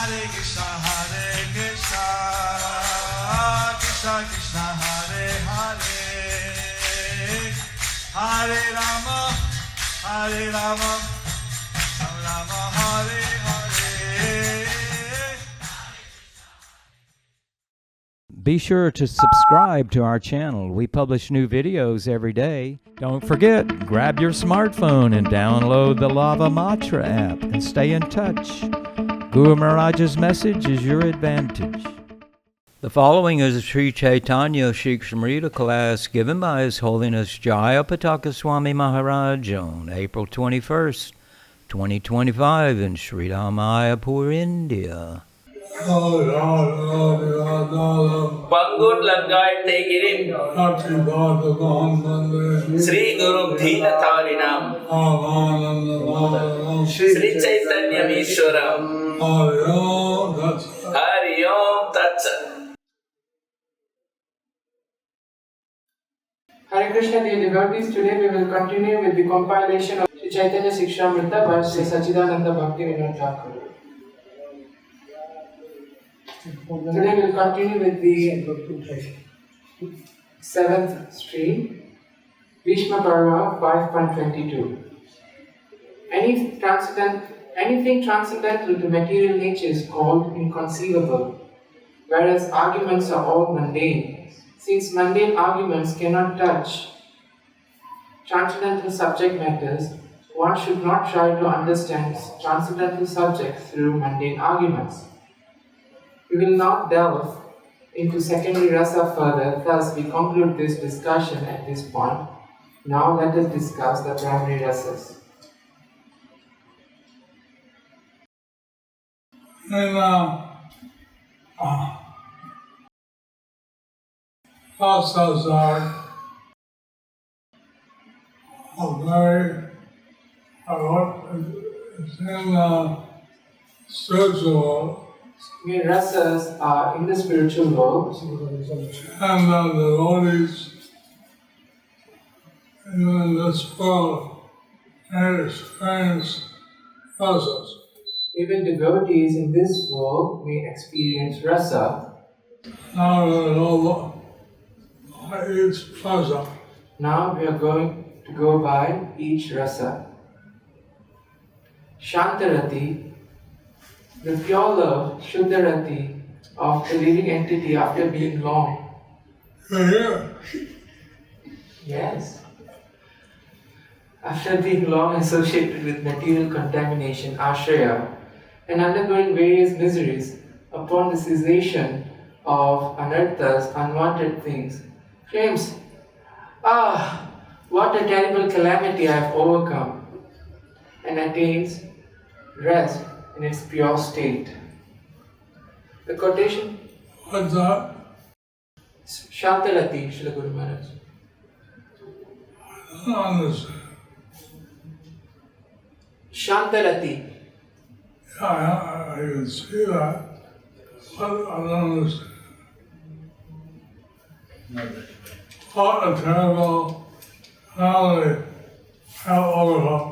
Hare Krishna, Krishna Krishna, Hare Hare, Hare Rama, Rama Rama, Hare Hare. Be sure to subscribe to our channel. We publish new videos every day. Don't forget, grab your smartphone and download the Lava Matra app and stay in touch. Guru Maharaj's message is your advantage. The following is a Śrī Caitanya-śikṣāmṛta class given by His Holiness Jayapataka Swami Maharaj on April 21st, 2025 in Śrī Māyāpur, India. Pangut Langai Tegirim Sri Guru Dhina Tharinam Śrī Caitanya-śikṣāmṛta Hari Om Tat Sat. Hare Krishna, dear devotees, today we will continue with the compilation of Śrī Caitanya-śikṣāmṛta by Sri Sachidananda Bhaktivinoda Thakur. Today we will continue with the 7th stream, Bhishma Parva 5.22. Anything transcendental to material nature is called inconceivable, whereas arguments are all mundane. Since mundane arguments cannot touch transcendental subject matters, one should not try to understand transcendental subjects through mundane arguments. We will not delve into secondary rasa further, thus we conclude this discussion at this point. Now let us discuss the primary rasas. Rasas are very, it's in spiritual. Rasas are in the spiritual world, and the devotees in this world experience rasas. even devotees in this world may experience rasa. Now we know each rasa. Now we are going to go by each rasa. Shantarati, the pure love, Shuddharati, of the living entity after being long. Yeah. Yes. After being long associated with material contamination, ashraya, and undergoing various miseries, upon the cessation of anarthas, unwanted things, claims, what a terrible calamity I have overcome, and attains rest in its pure state. The quotation? What's that? Shantarati, Srila Guru Maharaj. I don't understand. Shantarati. Yeah, I can see that, but I don't understand. What a terrible calamity I have overcome.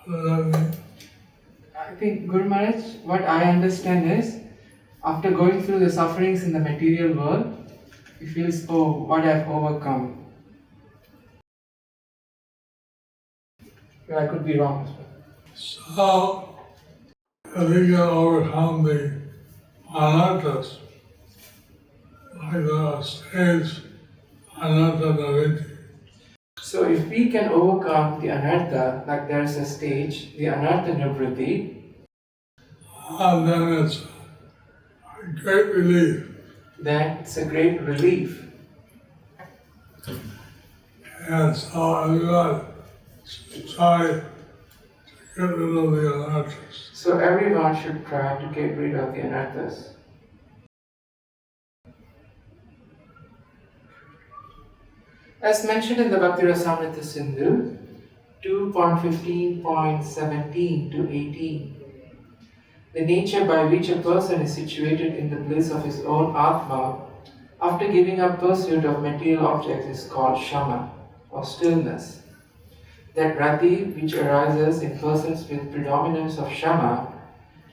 What does that mean? I think, Guru Maharaj, what I understand is, after going through the sufferings in the material world, he feels, oh, what I have overcome. I could be wrong as well. So, if we can overcome the anarthas, like the stage anartha naviti, So if we can overcome the anartha, like there is a stage, the anartha nivritti, and then it's a great relief. then it's a great relief. And so everybody should try to get rid of the anarthas. So everyone should try to get rid of the anarthas. As mentioned in the Bhakti Rasamrita Sindhu 2.15.17 to 18, the nature by which a person is situated in the bliss of his own Atma after giving up pursuit of material objects is called Shama, or stillness. That rati which arises in persons with predominance of Shama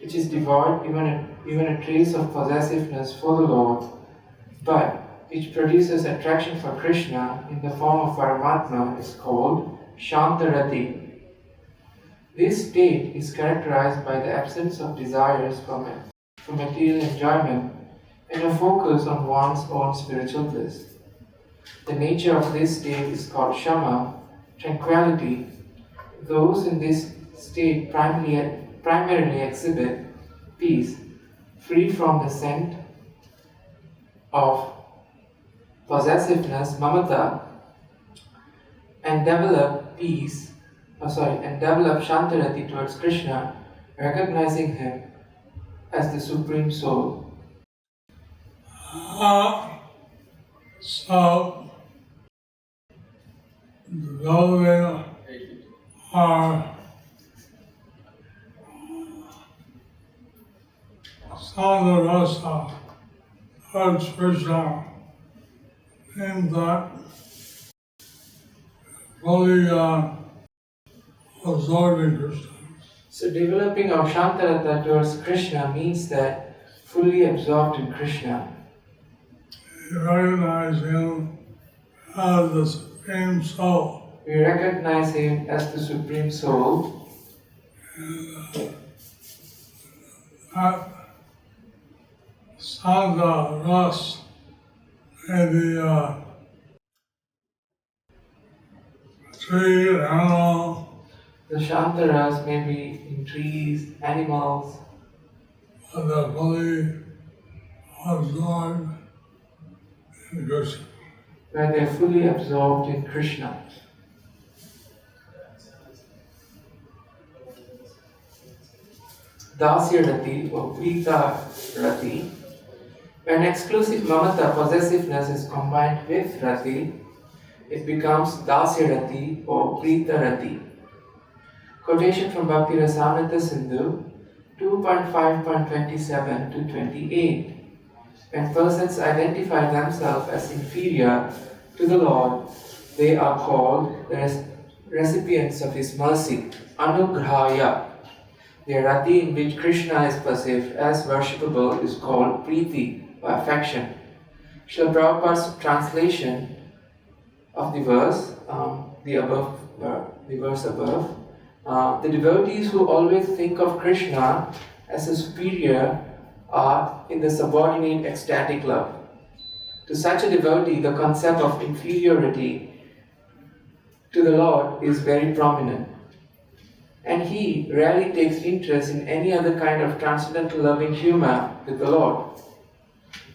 which is devoid even a trace of possessiveness for the Lord, but which produces attraction for Krishna in the form of Paramatma, is called Shantarati. This state is characterized by the absence of desires for material enjoyment and a focus on one's own spiritual bliss. The nature of this state is called Shama, tranquility. Those in this state primarily exhibit peace, free from the scent of possessiveness, mamata, and develop Shantarati towards Krishna, recognizing him as the Supreme Soul. So, developing our Samarasa towards Krishna means that fully absorbed in Krishna. So developing our Shantarata towards Krishna means that fully absorbed in Krishna. We recognize him as the Supreme Soul. We recognize him as the Supreme Soul. And that Sangha Ras may be tree, animal, The Shantaras may be in trees, animals, but they're fully absorbed in Krishna. where they are fully absorbed in Krishna. Dasya Rati or Prita Rati. When exclusive mamata, possessiveness, is combined with Rati, it becomes Dasya Rati or Prita Rati. Quotation from Bhakti Rasamrita Sindhu 2.5.27 to 28. When persons identify themselves as inferior to the Lord, they are called the recipients of His mercy, Anugrahaya. The rati in which Krishna is perceived as worshipable is called Priti, or affection. Srila Prabhupada's translation of the verse, the verse above, the devotees who always think of Krishna as a superior are in the subordinate ecstatic love. To such a devotee, the concept of inferiority to the Lord is very prominent, and he rarely takes interest in any other kind of transcendental loving humor with the Lord.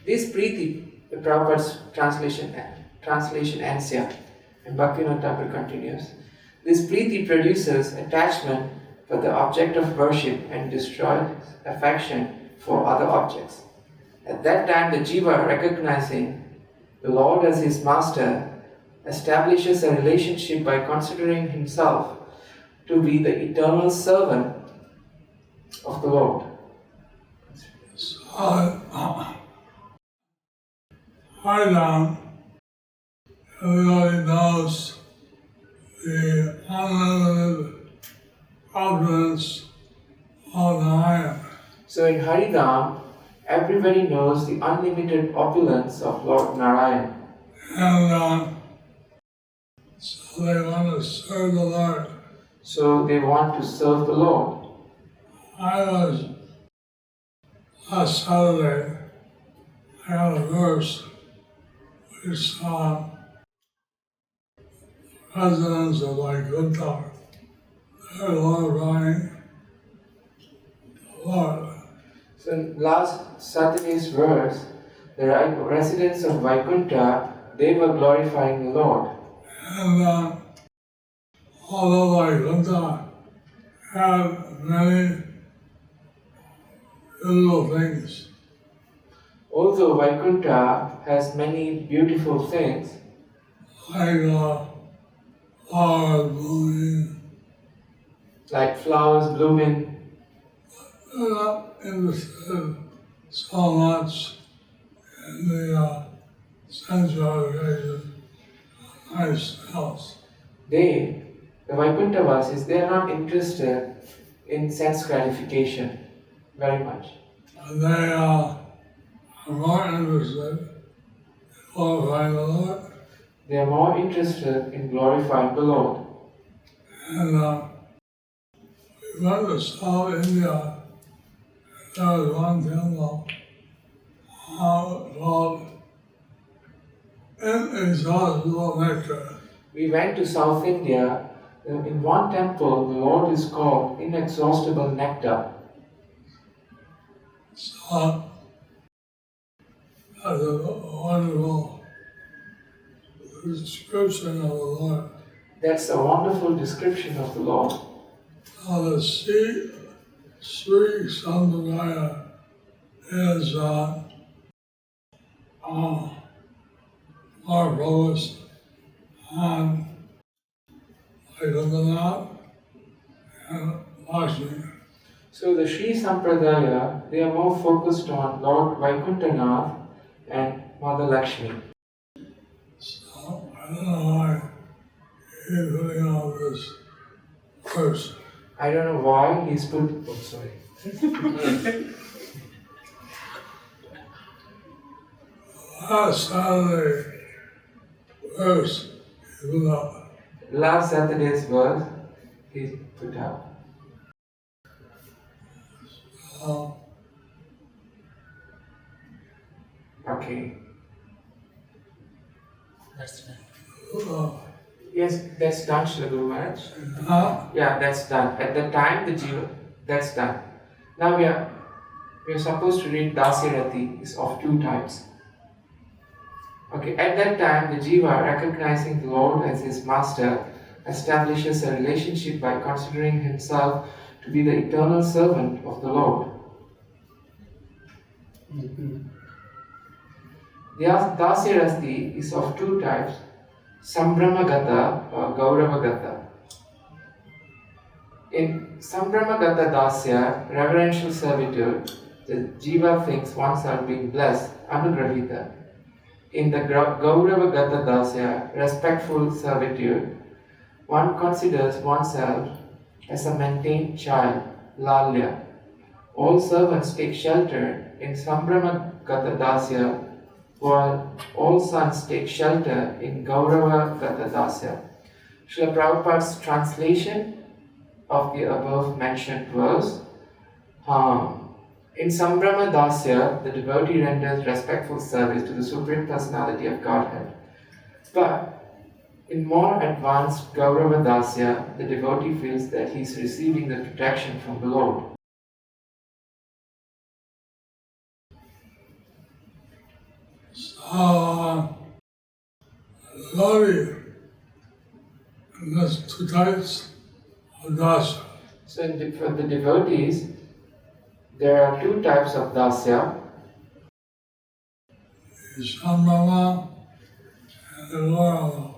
This Priti, the Prabhupada's translation ends here, and Bhaktivinoda Thakur continues. This Priti produces attachment for the object of worship and destroys affection for other objects. At that time, the jiva, recognizing the Lord as his master, establishes a relationship by considering himself to be the eternal servant of the Lord. Harinam, everybody knows the unlimited opulence of Narayana. So in Haridham, everybody knows the unlimited opulence of Lord Narayan. And so they want to serve the Lord. So they want to serve the Lord. I was last Saturday, I had a verse which residents of Vaikuntha, they're glorifying the Lord. So in last Saturday's verse, the residents of Vaikuntha, they were glorifying the Lord. And although Vaikuntha had many beautiful things, Although Vaikuntha has many beautiful things, like flowers blooming, like flowers blooming, they're not interested so much in the sensual gratification of nice house. the Vaikuntha Vasis, they are not interested in sense gratification, very much. And they are more interested in glorifying the Lord. They are more interested in glorifying the Lord. And we went to South India. There was one temple called Inexhaustible Nectar. We went to South India. In one temple, the Lord is called Inexhaustible Nectar. So that's a wonderful description of the Lord. That's a wonderful description of the Lord. Now the Śrī Caitanya-śikṣāmṛta is more focused on Jayapataka and Lakshmi. So the Śrī Sampradaya, they are more focused on Lord Vaikuntanath and Mother Lakshmi. So I don't know why he's putting out this verse. I don't know why he's put. Oh, sorry. Last Saturday verse he put up. Last Saturday's verse he put out. Okay. Yes, that's done, Srila Guru Maharaj. Yeah, that's done. At the time, the Jiva, that's done. Now we are supposed to read Dasyarati is of two types. Okay, at that time, the Jiva, recognizing the Lord as his master, establishes a relationship by considering himself to be the eternal servant of the Lord. The Dasyarati is of two types, Sambramagata or Gauravagata. In Sambramagata Dasya, reverential servitude, the Jiva thinks oneself being blessed, Anugrahita. In the Gauravagata Dasya, respectful servitude, one considers oneself as a maintained child, Lalya. All servants take shelter in Sambramagata Dasya, while all sons take shelter in Gauravagata Dasya. Srila Prabhupada's translation of the above mentioned verse. In Sambrama Dasya, the devotee renders respectful service to the Supreme Personality of Godhead. But in more advanced Gaurava Dasya, the devotee feels that he is receiving the protection from the Lord. Devotee, and there's two types of dasya. So for the devotees, there are two types of dasya. The Sambrama and the Gaurava.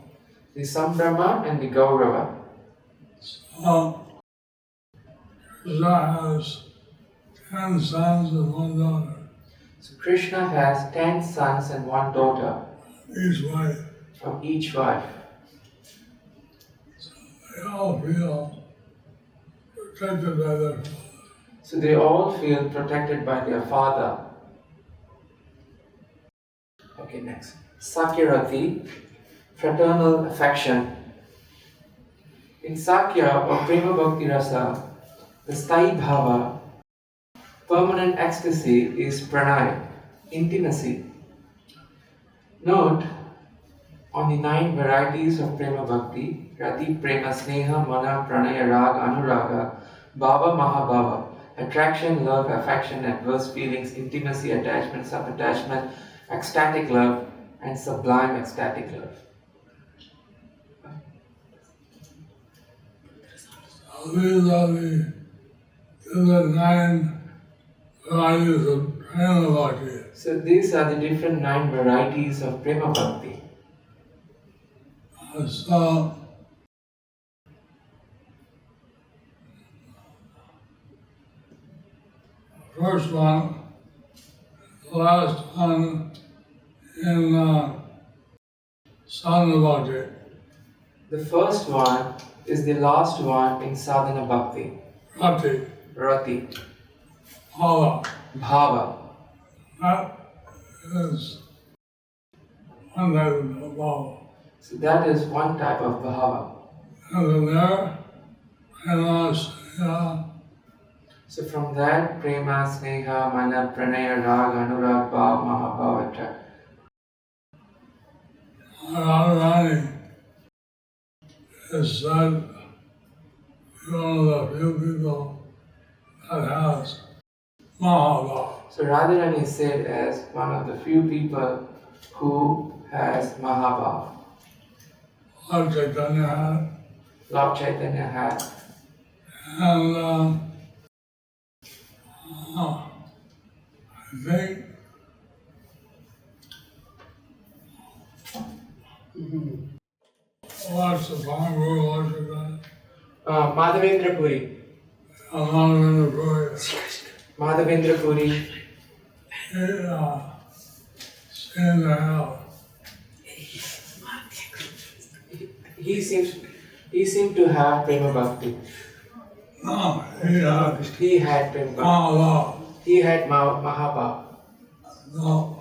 The Sambrama and the Gaurava. So Krishna has 10 sons and one daughter. So Krishna has 10 sons and one daughter. Each wife. From each wife. So they all feel protected by their father. So they all feel protected by their father. Okay, next. Sakyarati, fraternal affection. In Sakya or Prema Bhakti Rasa, the Sthai Bhava, permanent ecstasy, is pranay, intimacy. Note on the 9 varieties of Prema Bhakti: Rati, Prema, Sneha, Mana, Pranaya, Rag, Anuraga, Bhava, Mahabhava, attraction, love, affection, adverse feelings, intimacy, attachment, sub-attachment, ecstatic love, and sublime ecstatic love. So these are the 9 varieties of Prema Bhakti. So these are the different 9 varieties of Prema Bhakti. So the first one, the last one in Sadhana Bhakti. The first one is the last one in Sadhana Bhakti. Rati. Rati. Bhava. Bhava. That is one type of bhava. So that is one type of bhava. And then there, prema, sneha, So from that, prema, sneha, mana, pranaya, rag, anurag, bhav, mahabhav, etc. Radharani is said to be one of the few people that has Mahabhav. So Radharani is said as one of the few people who has mahabhav. Lord Chaitanya had. Lord Chaitanya had. And I think what's the farm guru, what's your name? Madhavendra Puri. I'm not in the Puri. Madhavendra Puri. Seen the hell. He seemed to have prema bhakti. No, He had prema bhakti. Mahabhav. He had mahabhav. No,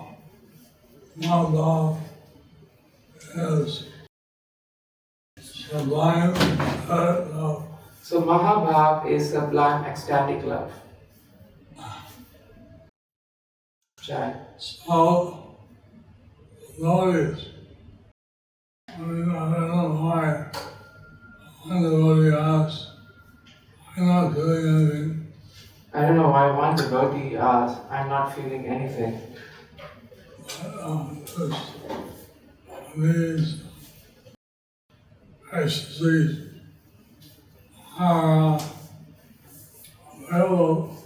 Mahabhav is sublime love. So mahabhav is sublime ecstatic love. Jai. So, notice, I don't know why, when the devotee asks, I'm not doing anything, I don't know why one devotee asks, I'm not feeling anything. These ecstasies are available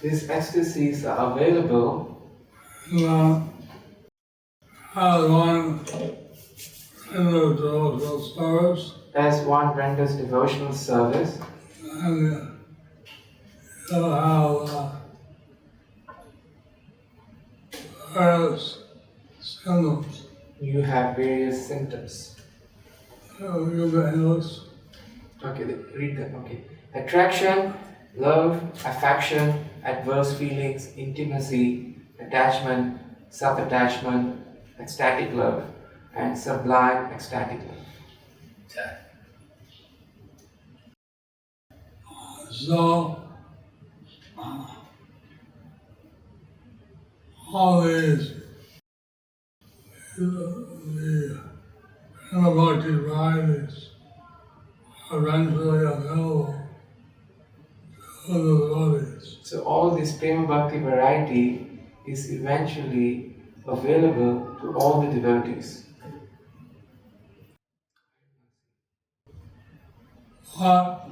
These ecstasies are available as one renders devotional service, as one renders devotional service, and you have various symptoms. you have various symptoms. You get English. Okay, read them. Okay. Attraction, love, affection, adverse feelings, intimacy, attachment, self-attachment, ecstatic love, and sublime ecstatic love. So, all these, the Bhakti varieties are eventually available to the devotees. So all this prema bhakti variety is eventually available to all the devotees. But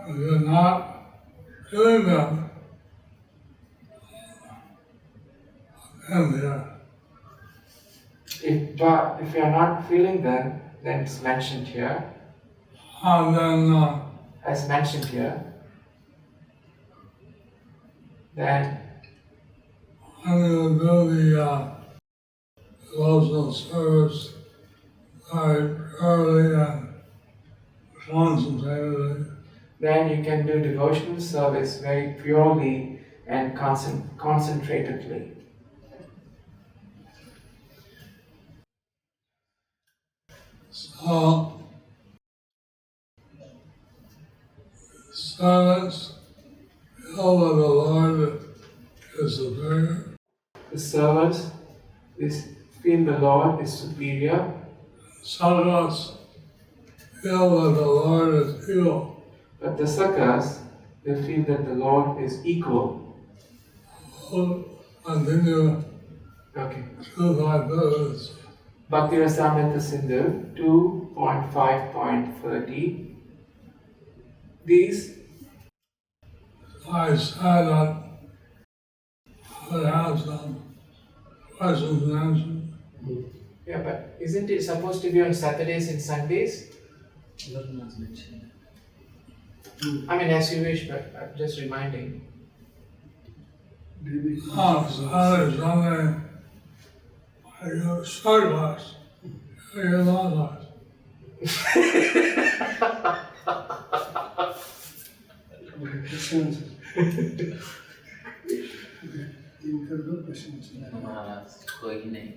if you're not doing them, then they're But if you are not feeling them, then it's mentioned here. and then As mentioned here, then when you do the devotional service very early and concentratedly, then you can do devotional service very purely and concentratedly. so servants feel that the Lord is superior, The servants feel the Lord is superior. sadhakas feel that the Lord is equal. But the sakas, they feel that the Lord is equal. We'll continue Okay. through like this. Bhakti Rasamrita Sindhu 2.5.30. These, I said that I have some questions and answers. yeah, but isn't it supposed to be on Saturdays and Sundays? I mean, as you wish, but I'm just reminding. Saturday, Sunday, I go short class, I go long class. Questions. Questions. कोई नहीं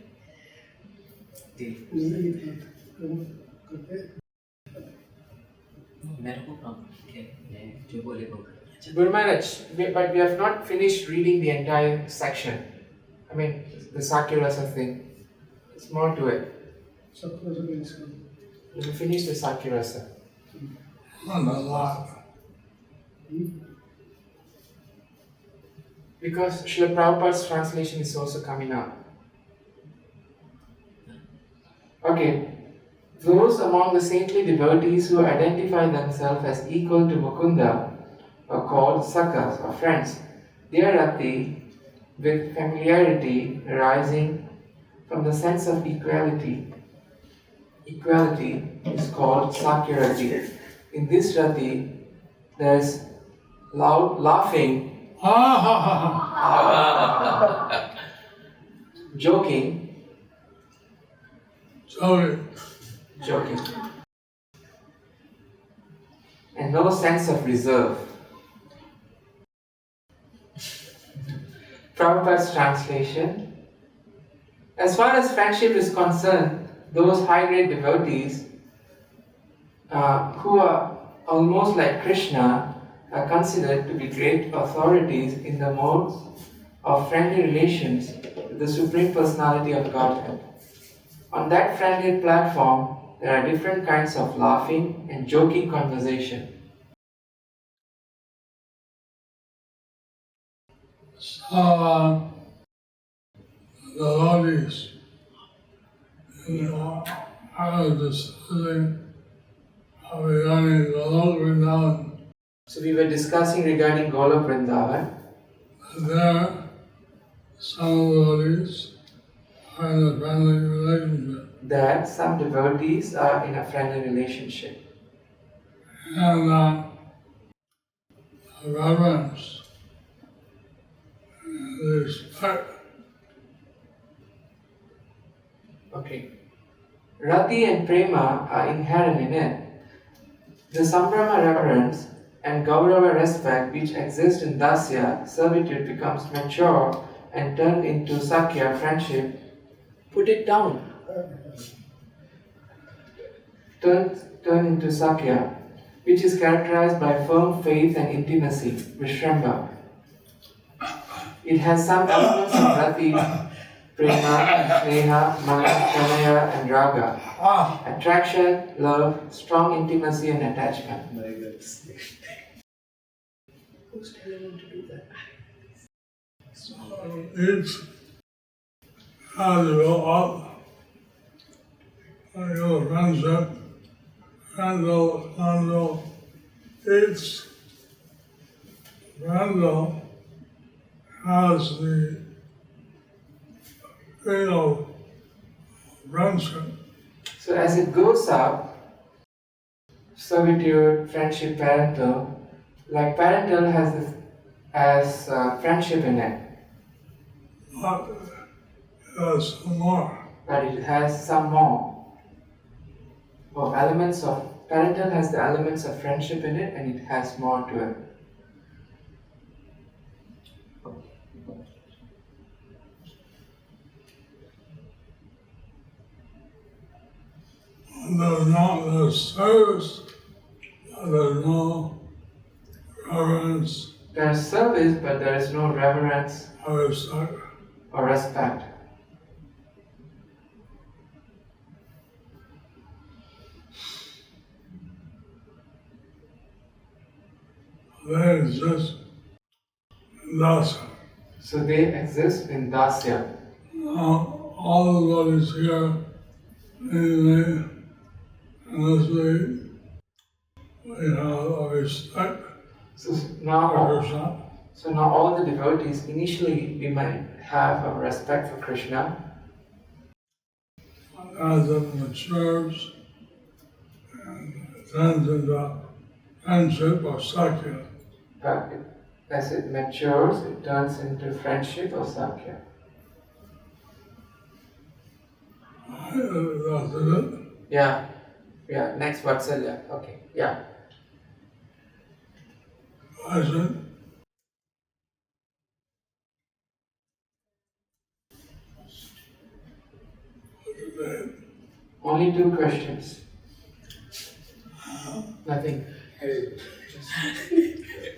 मेरे को काम जो बोले वो Guru Maharaj, but we have not finished reading the entire section. I mean, the Sakya Rasa thing. There's more to it. We will finish the Sakya Rasa. Not a lot. Because Srila Prabhupada's translation is also coming up. Okay. Those among the saintly devotees who identify themselves as equal to Mukunda are called Sakas or friends. They are Rati with familiarity arising from the sense of equality. Equality is called Sakya Rati. In this Rati, there is loud laughing, joking, joking, and no sense of reserve. Prabhupada's translation. As far as friendship is concerned, those high-grade devotees who are almost like Krishna are considered to be great authorities in the modes of friendly relations with the Supreme Personality of Godhead. On that friendly platform, there are different kinds of laughing and joking conversation. The devotees, I was discussing regarding the Lord Vrindavan. So we were discussing regarding Golok Vrindavan. There, some devotees are in a friendly relationship. That some devotees are in a friendly relationship. And reverence and respect. Okay. Rati and Prema are inherent in it. The Sambrama reverence and Gaurava respect which exist in Dasya, servitude, becomes mature and turned into Sakya, friendship. Put it down. Turn into Sakya, which is characterized by firm faith and intimacy, Vishramba. It has some elements of Rati, Prema, Sneha, Maya, Pranaya and Raga. Attraction, love, strong intimacy and attachment. Who's telling him to do that? So each has to go up, and go to friendship, and each Randall has the friendship. So as it goes up, servitude, friendship, parental, like parental has friendship in it, But there's some more. but it has some more. Or elements of parental has the elements of friendship in it, and it has more to it. There's service, there's no reverence, There is service, but there is no reverence or respect. or respect. They exist in Dasa. So they exist in Dasya. All the bodies here, anyway, unless we have a respect So now, for Krishna, so now all the devotees, initially we might have a respect for Krishna. as it matures and turns into friendship or Sakya. But as it matures, it turns into friendship or Sakya. That's it. Yeah, next Vatsalya. Okay, yeah. question. Only 2 questions. Nothing.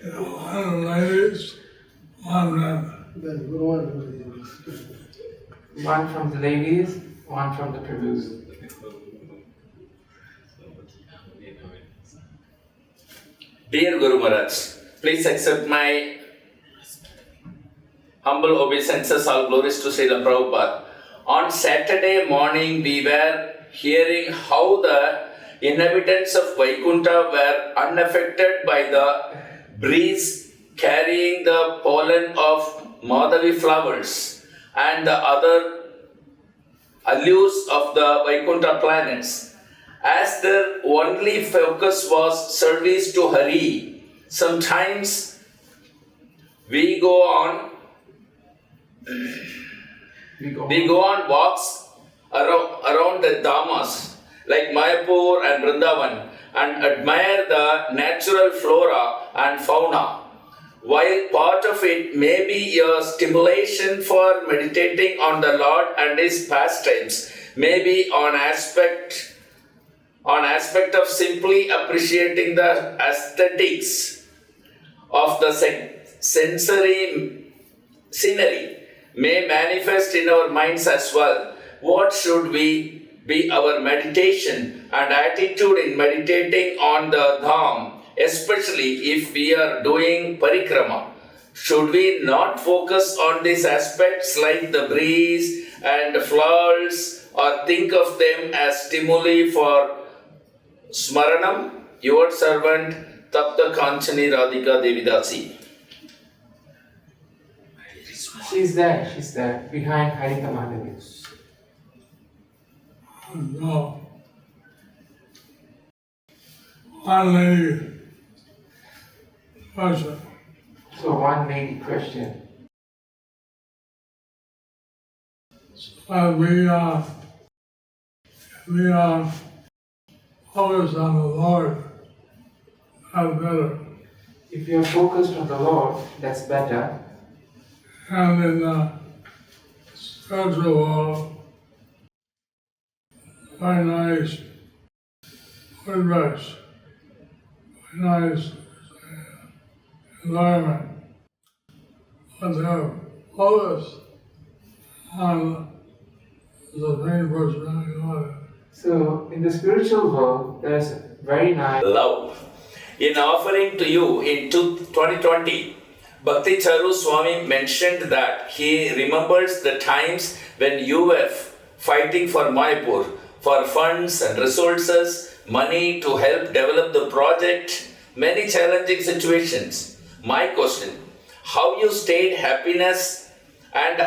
One ladies, one men. One from the ladies, one from the Prabhus. Dear Guru Maharaj, please accept my humble obeisances, all glories to Srila Prabhupada. On Saturday morning, we were hearing how the inhabitants of Vaikuntha were unaffected by the breeze carrying the pollen of Madhavi flowers and the other allures of the Vaikuntha planets. As their only focus was service to Hari, sometimes we go on walks around the Dhamas like Māyāpur and Vrindavan and admire the natural flora and fauna. While part of it may be a stimulation for meditating on the Lord and His pastimes, maybe on aspect of simply appreciating the aesthetics of the sensory scenery may manifest in our minds as well. What should be our meditation and attitude in meditating on the Dham, especially if we are doing parikrama? Should we not focus on these aspects like the breeze and the flowers, or think of them as stimuli for Smaranam? Your servant, Tapta Kanchani Radhika Devidasi. She's there, behind Harita Madhavi. No. One lady question. So one lady question. So we are focused on the Lord, that's better. If you are focused on the Lord, that's better. And in the spiritual world, very nice good rest, very nice environment. But they're focused on the Supreme Personality of God. So in the spiritual world, there's very nice Love. In offering to you in 2020, Bhakti Charu Swami mentioned that he remembers the times when you were fighting for Māyāpur, for funds and resources, money to help develop the project, many challenging situations. My question, how you stayed in happiness and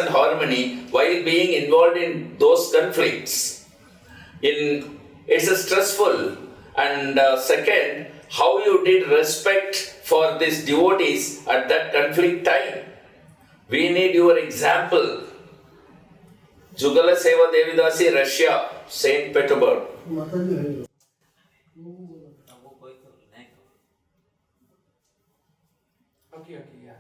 harmony while being involved in those conflicts? It's a stressful. And second, how you did respect for these devotees at that conflict time. We need your example. Jugala Seva Devidasi, Russia, St. Petersburg. Okay, yeah.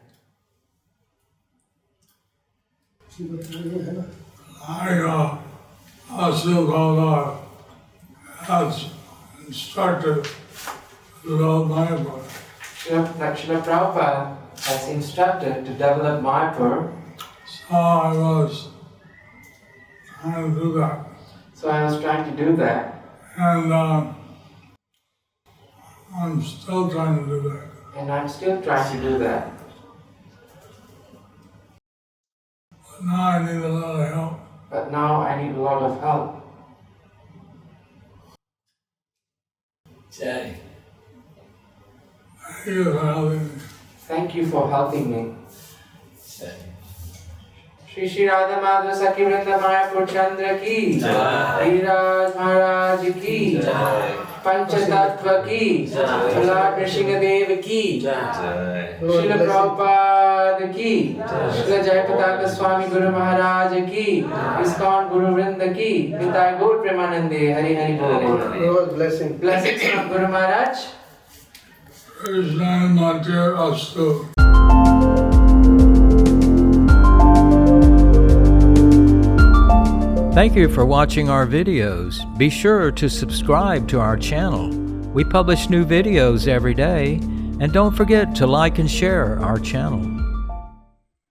I still call as instructed to develop Māyāpur. Srila Prabhupada has instructed to develop Māyāpur. So I was trying to do that. So I was trying to do that. And I'm still trying to do that. And I'm still trying to do that. But now I need a lot of help. But now I need a lot of help. Jai. Thank you for helping me. Thank you for helping me. Jai. Shri Radha Madhava Sakhi Vrinda Māyāpur Chandra ki Dhiraj Maharaj ki Panchatattva ki Lord Nrsingadev ki Srila Prabhupada ki Srila Jayapataka Swami Guru Maharaj ki ISKCON Guru Vrinda ki Nitai Gaur Premanande Hari Hari Bole. Blessing. Blessings from Guru Maharaj. Krishnaya Astu. Thank you for watching our videos. Be sure to subscribe to our channel. We publish new videos every day, and don't forget to like and share our channel.